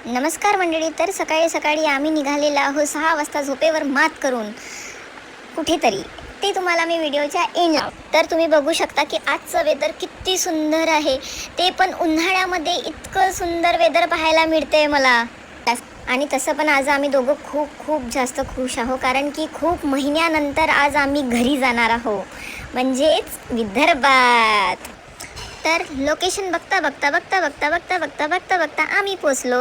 नमस्कार मंडळी. तर सकाळी सकाळी आम्ही निघालेलो आहोत 6 वाजता झोपेवर मात करून कुठेतरी. ते तुम्हाला मी व्हिडिओच्या एंडला. तर तुम्ही बघू शकता की आजचं वेदर किती सुंदर आहे. ते पण उन्हाळ्यामध्ये इतकं सुंदर वेदर पाहायला मिळते मला. आणि तसं पण आज आम्ही दोघं खूप जास्त खुश आहोत, कारण की खूप महिन्यानंतर आज आम्ही घरी जाणार आहोत, म्हणजेच विदर्भात. तर लोकेशन बघता आम्ही पोचलो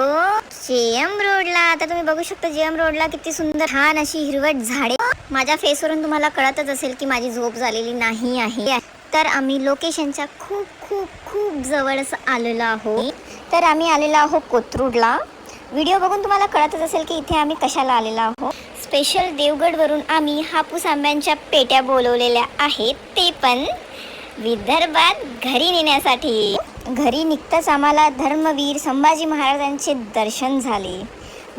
जेएम रोडला. तर तुम्ही बघू शकता जेएम रोडला किती सुंदर छान अशी हिरवट झाडे. माझ्या फेसवरून तुम्हाला कळतच असेल की माझी झोप झालेली नाही आहे. तर आम्ही लोकेशनच्या खूप जवळच आलेलो आहोत. तर आम्ही आलेलो आहोत कोथरूडला. व्हिडिओ बघून तुम्हाला कळतच असेल की इथे आम्ही कशाला आलेलो आहोत. स्पेशल देवगडवरून आम्ही हापूस आंब्यांच्या पेट्या बोलवलेल्या आहेत, ते पण विदर्भात घरी नेण्यासाठी. घरी निघताच आम्हाला धर्मवीर संभाजी महाराजांचे दर्शन झाले.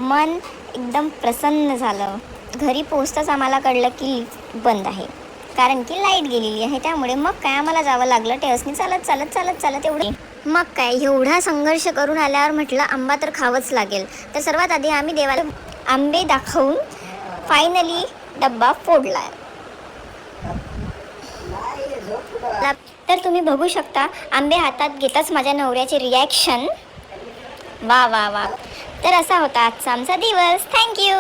मन एकदम प्रसन्न झालं. घरी पोहोचताच आम्हाला कळलं की लिफ्ट बंद आहे, कारण की लाईट गेलेली आहे. त्यामुळे मग काय आम्हाला जावं लागलं टेरेसनी चालत एवढे. मग काय एवढा संघर्ष करून आल्यावर म्हटलं आंबा तर खावंच लागेल. तर सर्वात आधी आम्ही देवाला आंबे दाखवून फायनली डब्बा फोडला. तर तुम्ही बघू शकता आंबे हातात घेताच माझ्या नवऱ्याचे रिॲक्शन. वा. तर असा होता आजचा आमचा दिवस. थँक्यू.